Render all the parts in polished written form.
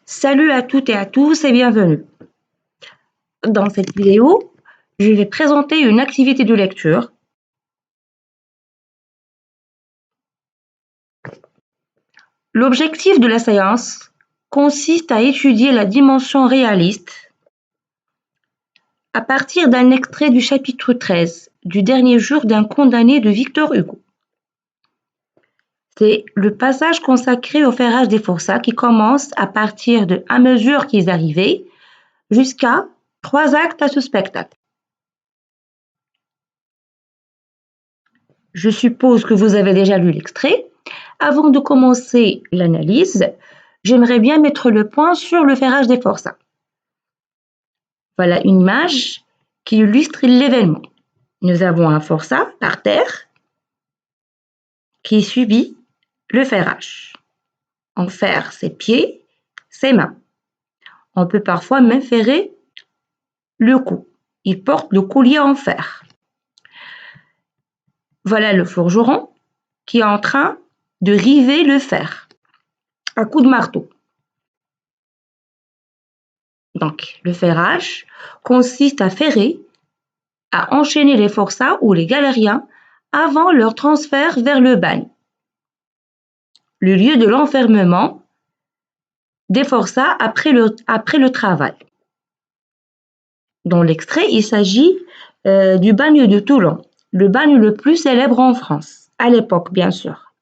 Salut à toutes et à tous et bienvenue. Dans cette vidéo, je vais présenter une activité de lecture. L'objectif de la séance consiste à étudier la dimension réaliste à partir d'un extrait du chapitre 13 du dernier jour d'un condamné de Victor Hugo. C'est le passage consacré au ferrage des forçats qui commence à partir de « à mesure qu'ils arrivaient » jusqu'à 3 actes à ce spectacle. Je suppose que vous avez déjà lu l'extrait. Avant de commencer l'analyse, j'aimerais bien mettre le point sur le ferrage des forçats. Voilà une image qui illustre l'événement. Nous avons un forçat par terre qui subit le ferrage. On ferre ses pieds, ses mains. On peut parfois même ferrer le cou. Il porte le collier en fer. Voilà le forgeron qui est en train de river le fer à coups de marteau. Donc, le ferrage consiste à ferrer, à enchaîner les forçats ou les galériens avant leur transfert vers le bagne, le lieu de l'enfermement des forçats après le travail. Dans l'extrait, il s'agit du bagne de Toulon, le bagne le plus célèbre en France, à l'époque bien sûr.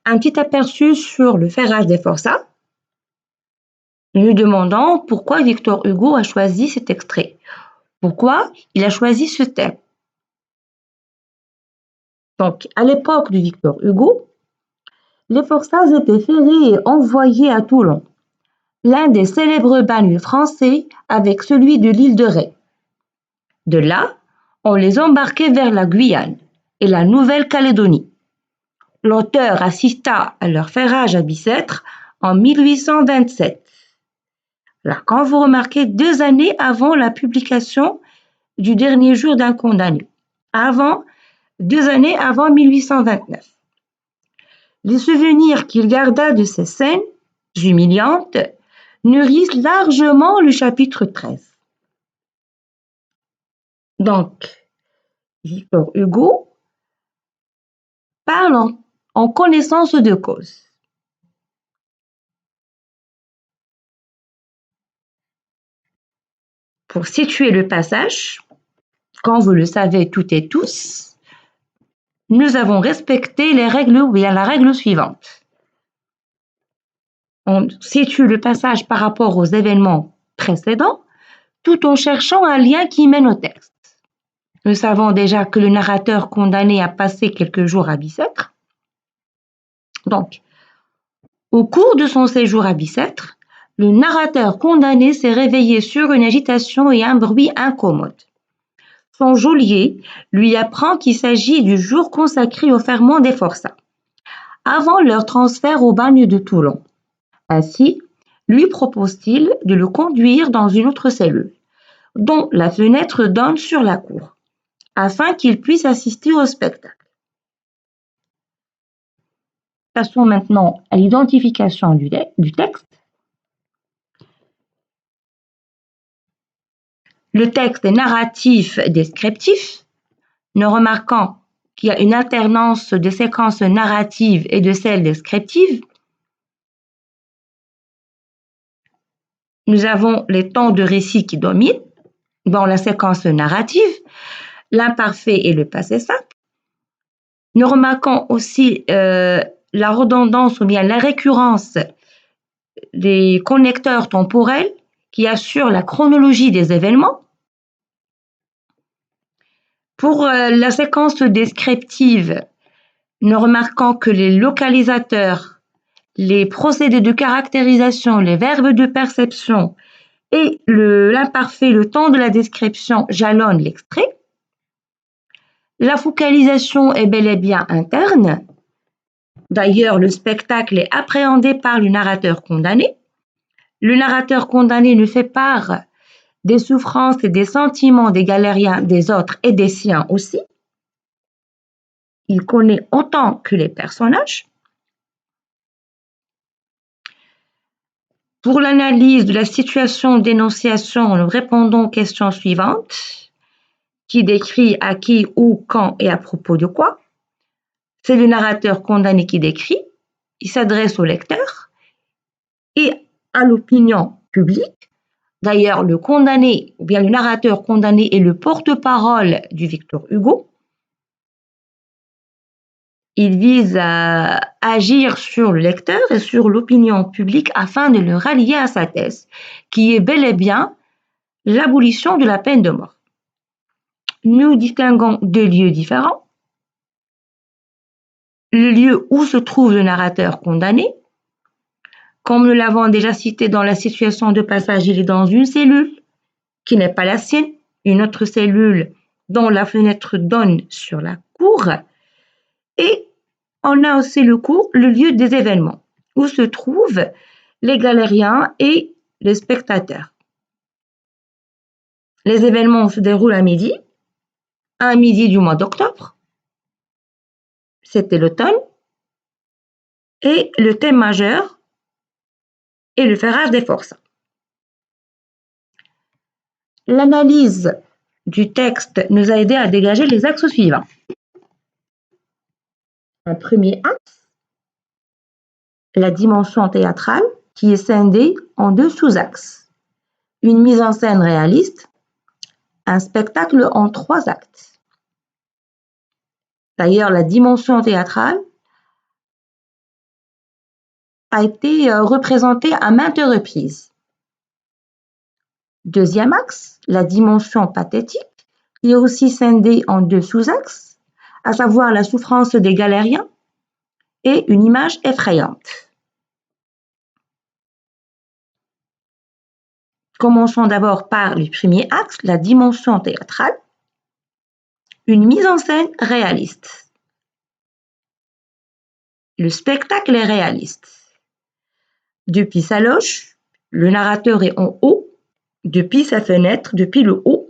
Un petit aperçu sur le ferrage des forçats. Nous nous demandons pourquoi Victor Hugo a choisi cet extrait. Pourquoi il a choisi ce thème? Donc, à l'époque de Victor Hugo, les forçats étaient ferrés et envoyés à Toulon, l'un des célèbres bagnes français avec celui de l'île de Ré. De là, on les embarquait vers la Guyane et la Nouvelle-Calédonie. L'auteur assista à leur ferrage à Bicêtre en 1827. Alors, quand vous remarquez 2 années avant la publication du dernier jour d'un condamné, 2 années avant 1829. Les souvenirs qu'il garda de ces scènes humiliantes nourrissent largement le chapitre 13. Donc, Victor Hugo parle en connaissance de cause. Pour situer le passage, comme vous le savez toutes et tous, nous avons respecté les règles ou bien la règle suivante. On situe le passage par rapport aux événements précédents tout en cherchant un lien qui mène au texte. Nous savons déjà que le narrateur condamné a passé quelques jours à Bicêtre. Donc, au cours de son séjour à Bicêtre, le narrateur condamné s'est réveillé sur une agitation et un bruit incommode. Son geôlier lui apprend qu'il s'agit du jour consacré au ferment des forçats, avant leur transfert au bagne de Toulon. Ainsi, lui propose-t-il de le conduire dans une autre cellule, dont la fenêtre donne sur la cour, afin qu'il puisse assister au spectacle. Passons maintenant à l'identification du texte. Le texte est narratif descriptif, nous remarquons qu'il y a une alternance de séquences narratives et de celles descriptives. Nous avons les temps de récit qui dominent dans la séquence narrative, l'imparfait et le passé simple. Nous remarquons aussi la redondance ou bien la récurrence des connecteurs temporels qui assurent la chronologie des événements. Pour la séquence descriptive, nous remarquons que les localisateurs, les procédés de caractérisation, les verbes de perception et l'imparfait, le temps de la description jalonnent l'extrait. La focalisation est bel et bien interne. D'ailleurs, le spectacle est appréhendé par le narrateur condamné. Le narrateur condamné nous fait part des souffrances et des sentiments des galériens, des autres et des siens aussi. Il connaît autant que les personnages. Pour l'analyse de la situation d'énonciation, nous répondons aux questions suivantes. Qui décrit à qui, où, quand et à propos de quoi? C'est le narrateur condamné qui décrit. Il s'adresse au lecteur et à l'opinion publique. D'ailleurs, le condamné, ou bien le narrateur condamné est le porte-parole du Victor Hugo. Il vise à agir sur le lecteur et sur l'opinion publique afin de le rallier à sa thèse, qui est bel et bien l'abolition de la peine de mort. Nous distinguons deux lieux différents. Le lieu où se trouve le narrateur condamné. Comme nous l'avons déjà cité dans la situation de passage, il est dans une cellule qui n'est pas la sienne, une autre cellule dont la fenêtre donne sur la cour. Et on a aussi le lieu des événements, où se trouvent les galériens et les spectateurs. Les événements se déroulent à midi du mois d'octobre. C'était l'automne. Et le thème majeur est le ferrage des forçats. L'analyse du texte nous a aidé à dégager les axes suivants. Un premier axe, la dimension théâtrale, qui est scindée en deux sous-axes. Une mise en scène réaliste, un spectacle en 3 actes. D'ailleurs, la dimension théâtrale a été représentée à maintes reprises. Deuxième axe, la dimension pathétique, qui est aussi scindée en 2 sous-axes, à savoir la souffrance des galériens et une image effrayante. Commençons d'abord par le premier axe, la dimension théâtrale, une mise en scène réaliste. Le spectacle est réaliste. Depuis sa loge, le narrateur est en haut, depuis sa fenêtre, depuis le haut,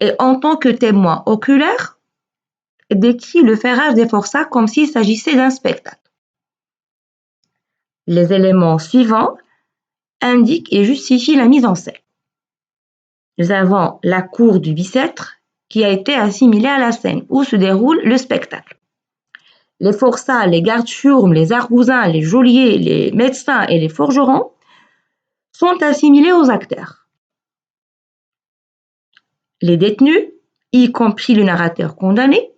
et en tant que témoin oculaire, décrit le ferrage des forçats comme s'il s'agissait d'un spectacle. Les éléments suivants indiquent et justifient la mise en scène. Nous avons la cour du Bicêtre qui a été assimilée à la scène où se déroule le spectacle. Les forçats, les gardes-chiourmes, les argousins, les geôliers, les médecins et les forgerons sont assimilés aux acteurs. Les détenus, y compris le narrateur condamné,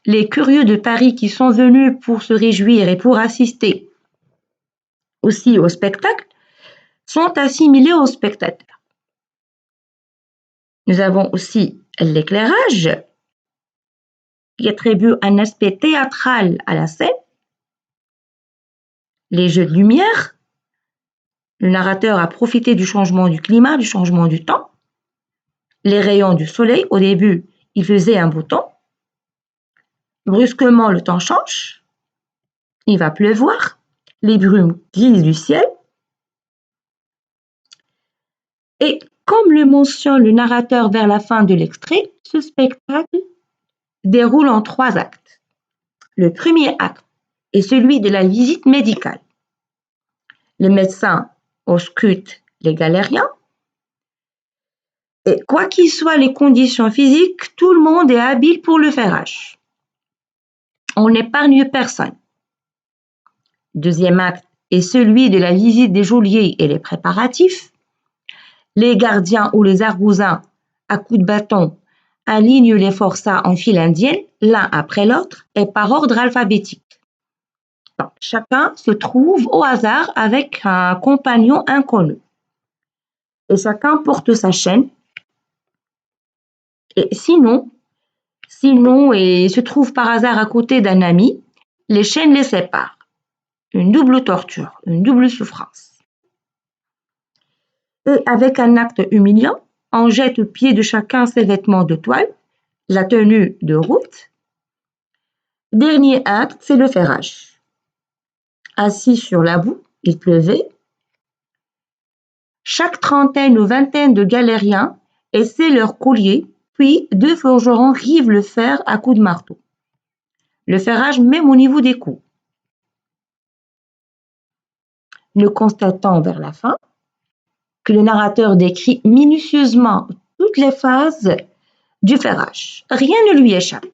les curieux de Paris qui sont venus pour se réjouir et pour assister aussi au spectacle, sont assimilés aux spectateurs. Nous avons aussi l'éclairage qui attribue un aspect théâtral à la scène, les jeux de lumière, le narrateur a profité du changement du climat, du changement du temps, les rayons du soleil, au début il faisait un beau temps, brusquement le temps change, il va pleuvoir, les brumes glissent du ciel, et comme le mentionne le narrateur vers la fin de l'extrait, ce spectacle déroule en 3 actes. Le premier acte est celui de la visite médicale. Les médecins auscultent les galériens et quoi qu'il soient les conditions physiques, tout le monde est habile pour le ferrage. On n'épargne personne. Deuxième acte est celui de la visite des geôliers et les préparatifs. Les gardiens ou les argousins, à coups de bâton, alignent les forçats en file indienne, l'un après l'autre, et par ordre alphabétique. Donc, chacun se trouve au hasard avec un compagnon inconnu. Et chacun porte sa chaîne. Et sinon, et se trouve par hasard à côté d'un ami, les chaînes les séparent. Une double torture, une double souffrance. Et avec un acte humiliant, on jette au pied de chacun ses vêtements de toile, la tenue de route. Dernier acte, c'est le ferrage. Assis sur la boue, il pleuvait. Chaque trentaine ou vingtaine de galériens essaient leur collier, puis 2 forgerons rivent le fer à coups de marteau. Le ferrage même au niveau des coups. Nous constatons vers la fin que le narrateur décrit minutieusement toutes les phases du ferrage. Rien ne lui échappe.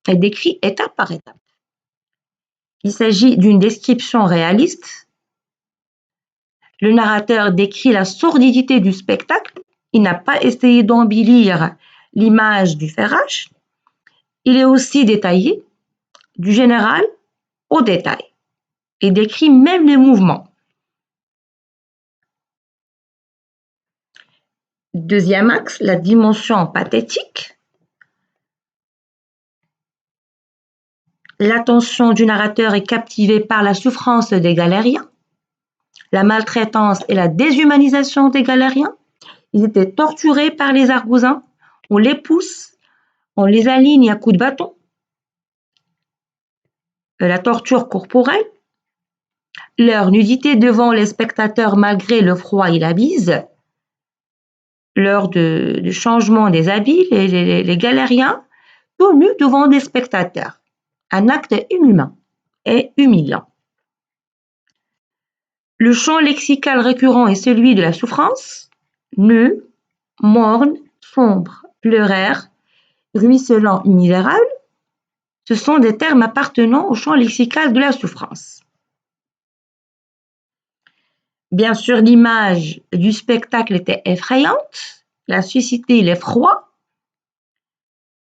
Il décrit étape par étape. Il s'agit d'une description réaliste. Le narrateur décrit la sordidité du spectacle. Il n'a pas essayé d'embellir l'image du ferrage. Il est aussi détaillé, du général au détail. Il décrit même les mouvements. Deuxième axe, la dimension pathétique. L'attention du narrateur est captivée par la souffrance des galériens, la maltraitance et la déshumanisation des galériens. Ils étaient torturés par les argousins, on les pousse, on les aligne à coups de bâton. La torture corporelle, leur nudité devant les spectateurs malgré le froid et la bise, l'heure du changement des habits, les galériens, tout nus devant des spectateurs. Un acte inhumain et humiliant. Le champ lexical récurrent est celui de la souffrance, nœud, morne, sombre, pleuraire, ruisselant, misérable. Ce sont des termes appartenant au champ lexical de la souffrance. Bien sûr, l'image du spectacle était effrayante, elle a suscité l'effroi.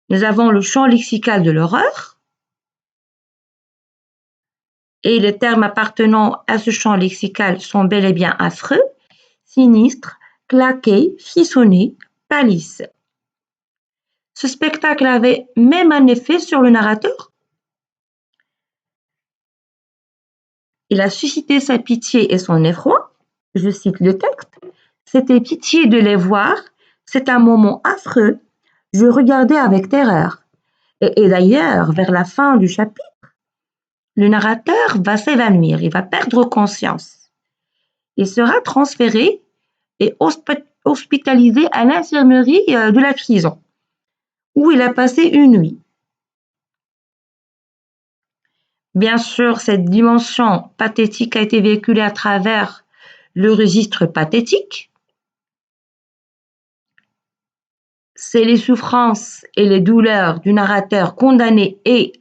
Nous avons le champ lexical de l'horreur. Et les termes appartenant à ce champ lexical sont bel et bien affreux, sinistre, claqué, frissonné, palisse. Ce spectacle avait même un effet sur le narrateur. Il a suscité sa pitié et son effroi. Je cite le texte. « C'était pitié de les voir, c'est un moment affreux. Je regardais avec terreur. » Et d'ailleurs, vers la fin du chapitre, le narrateur va s'évanouir, il va perdre conscience. Il sera transféré et hospitalisé à l'infirmerie de la prison, où il a passé une nuit. Bien sûr, cette dimension pathétique a été véhiculée à travers le registre pathétique. C'est les souffrances et les douleurs du narrateur condamné et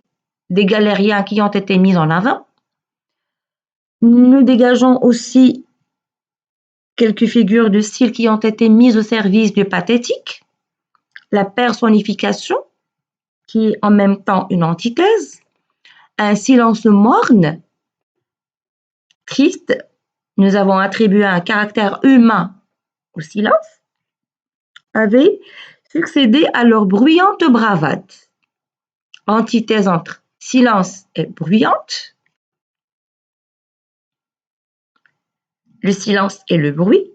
des galériens qui ont été mis en avant. Nous dégageons aussi quelques figures de style qui ont été mises au service du pathétique. La personnification, qui est en même temps une antithèse. Un silence morne, triste. Nous avons attribué un caractère humain au silence, avait succédé à leur bruyante bravade. Antithèse entre silence et bruyante. Le silence et le bruit.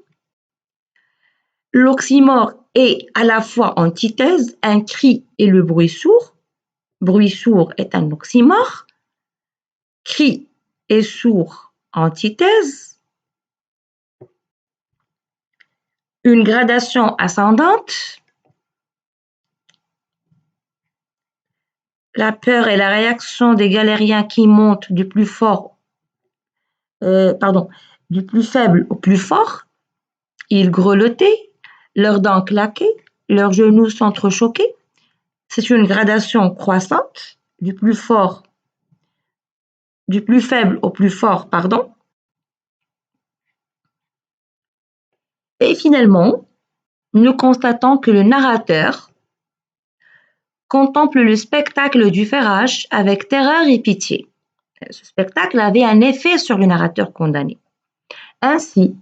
L'oxymore est à la fois antithèse, un cri et le bruit sourd. Bruit sourd est un oxymore. Cri et sourd, antithèse. Une gradation ascendante. La peur et la réaction des galériens qui montent du plus faible au plus fort. Ils grelottaient, leurs dents claquaient, leurs genoux s'entrechoquaient. C'est une gradation croissante, du plus faible au plus fort, pardon. Et finalement, nous constatons que le narrateur contemple le spectacle du ferrage avec terreur et pitié. Ce spectacle avait un effet sur le narrateur condamné. Ainsi,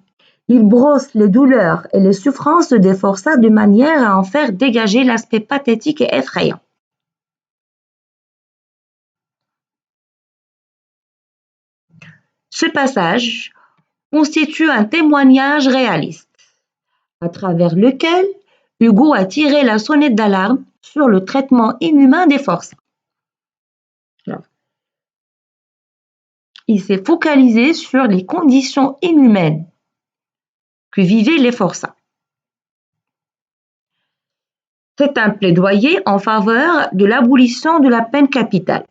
il brosse les douleurs et les souffrances des forçats de manière à en faire dégager l'aspect pathétique et effrayant. Ce passage constitue un témoignage réaliste, à travers lequel Hugo a tiré la sonnette d'alarme sur le traitement inhumain des forçats. Il s'est focalisé sur les conditions inhumaines que vivaient les forçats. C'est un plaidoyer en faveur de l'abolition de la peine capitale.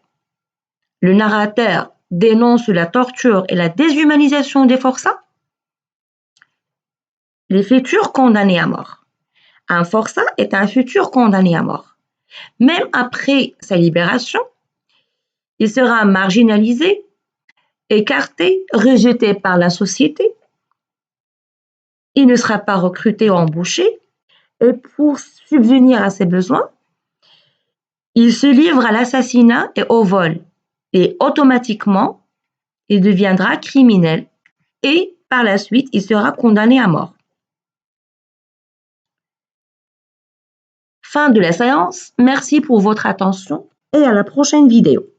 Le narrateur dénonce la torture et la déshumanisation des forçats? Les futurs condamnés à mort. Un forçat est un futur condamné à mort. Même après sa libération, il sera marginalisé, écarté, rejeté par la société. Il ne sera pas recruté ou embauché. Et pour subvenir à ses besoins, il se livre à l'assassinat et au vol. Et automatiquement, il deviendra criminel et par la suite, il sera condamné à mort. Fin de la séance. Merci pour votre attention et à la prochaine vidéo.